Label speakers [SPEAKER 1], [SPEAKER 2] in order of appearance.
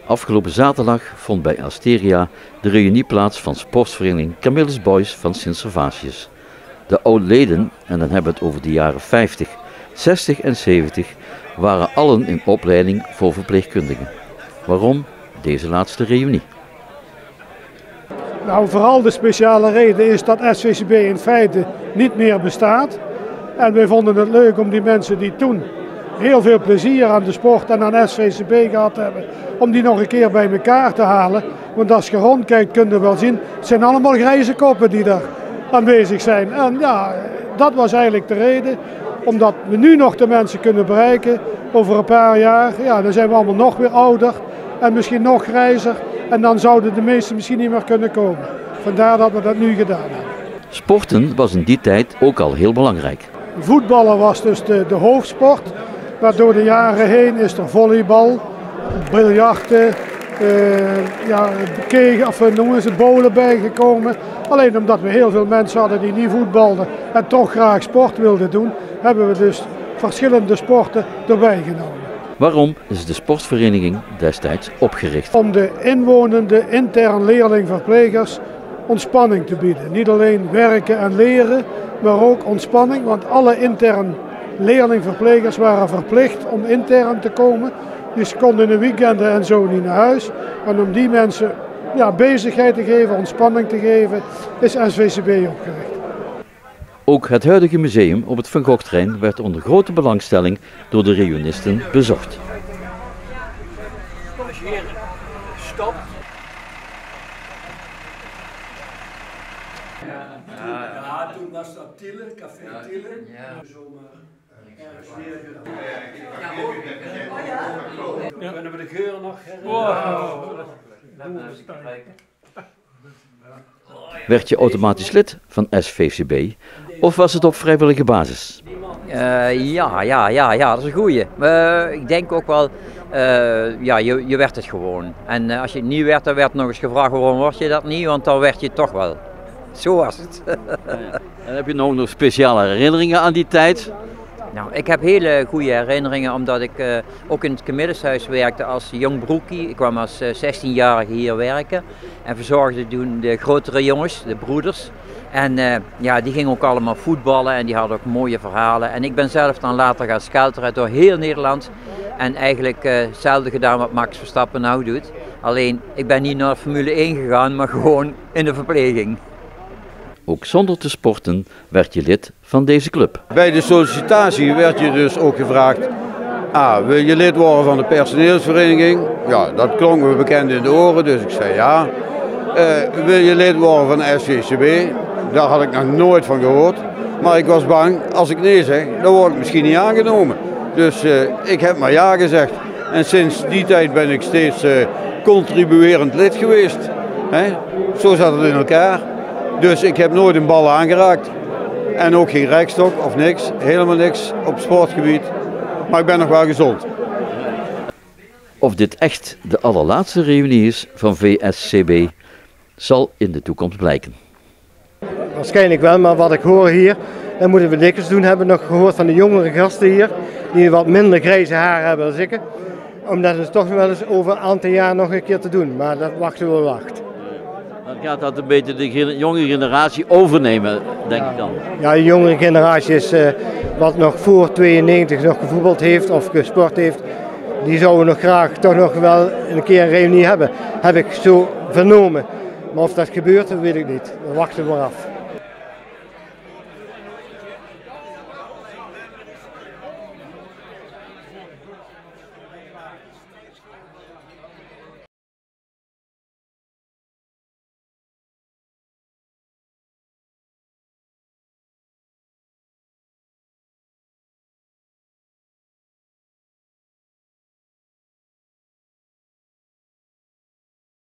[SPEAKER 1] Afgelopen zaterdag vond bij Asteria de reunie plaats van sportvereniging Camillus Boys van Sint-Servatius. De oud-leden, en dan hebben we het over de jaren 50, 60 en 70, waren allen in opleiding voor verpleegkundigen. Waarom deze laatste reunie?
[SPEAKER 2] Nou, vooral de speciale reden is dat SVCB in feite niet meer bestaat. En wij vonden het leuk om die mensen die toen heel veel plezier aan de sport en aan SVCB gehad hebben, om die nog een keer bij elkaar te halen. Want als je rondkijkt kun je wel zien, het zijn allemaal grijze koppen die daar aanwezig zijn. En ja, dat was eigenlijk de reden, omdat we nu nog de mensen kunnen bereiken. Over een paar jaar, ja, dan zijn we allemaal nog weer ouder en misschien nog grijzer. En dan zouden de meesten misschien niet meer kunnen komen. Vandaar dat we dat nu gedaan hebben.
[SPEAKER 1] Sporten was in die tijd ook al heel belangrijk.
[SPEAKER 2] Voetballen was dus de hoofdsport. Maar door de jaren heen is er volleybal, biljarten, bowlen bijgekomen. Alleen omdat we heel veel mensen hadden die niet voetbalden en toch graag sport wilden doen, hebben we dus verschillende sporten erbij genomen.
[SPEAKER 1] Waarom is de sportvereniging destijds opgericht?
[SPEAKER 2] Om de inwonende intern leerling-verplegers ontspanning te bieden. Niet alleen werken en leren, maar ook ontspanning, want alle intern leerling-verplegers waren verplicht om intern te komen. Dus ze konden in de weekenden en zo niet naar huis. En om die mensen bezigheid te geven, ontspanning te geven, is SVCB opgericht.
[SPEAKER 1] Ook het huidige museum op het Van Gogh-terrein werd onder grote belangstelling door de reunisten bezocht.
[SPEAKER 3] Stop. Ja, toen was dat Tiele, café Tiele. Ja. Kunnen we de geur nog
[SPEAKER 1] Werd je automatisch lid van SVCB of was het op vrijwillige basis?
[SPEAKER 4] Ja, dat is een goeie. Ik denk ook wel, je werd het gewoon. En als je het niet werd, dan werd nog eens gevraagd waarom word je dat niet, want dan werd je het toch wel. Zo was het.
[SPEAKER 1] En heb je nog speciale herinneringen aan die tijd?
[SPEAKER 4] Nou, ik heb hele goede herinneringen omdat ik ook in het Camillushuis werkte als jong broekie. Ik kwam als 16-jarige hier werken en verzorgde toen de grotere jongens, de broeders. En die gingen ook allemaal voetballen en die hadden ook mooie verhalen. En ik ben zelf dan later gaan skelteren door heel Nederland. En eigenlijk hetzelfde gedaan wat Max Verstappen nou doet. Alleen, ik ben niet naar Formule 1 gegaan, maar gewoon in de verpleging.
[SPEAKER 1] Ook zonder te sporten werd je lid van deze club.
[SPEAKER 5] Bij de sollicitatie werd je dus ook gevraagd, wil je lid worden van de personeelsvereniging? Ja, dat klonk me bekend in de oren, dus ik zei ja. Wil je lid worden van de SVCB? Daar had ik nog nooit van gehoord. Maar ik was bang, als ik nee zeg, dan word ik misschien niet aangenomen. Dus ik heb maar ja gezegd. En sinds die tijd ben ik steeds contribuerend lid geweest. Zo zat het in elkaar. Dus ik heb nooit een bal aangeraakt. En ook geen rekstok of niks. Helemaal niks op sportgebied. Maar ik ben nog wel gezond.
[SPEAKER 1] Of dit echt de allerlaatste reunie is van VSCB, zal in de toekomst blijken.
[SPEAKER 6] Waarschijnlijk wel, maar wat ik hoor hier, dan moeten we niks doen. Hebben we nog gehoord van de jongere gasten hier, die wat minder grijze haar hebben dan ik. Omdat het toch wel eens over een aantal jaar nog een keer te doen, maar dat wachten we wacht.
[SPEAKER 1] Dan gaat dat een beetje de jonge generatie overnemen, denk ik dan.
[SPEAKER 6] Ja, de jongere generatie is wat nog voor 92 nog gevoetbald heeft of gesport heeft. Die zouden nog graag toch nog wel een keer een reunie hebben. Heb ik zo vernomen. Maar of dat gebeurt, dat weet ik niet. Dat wachten we maar af.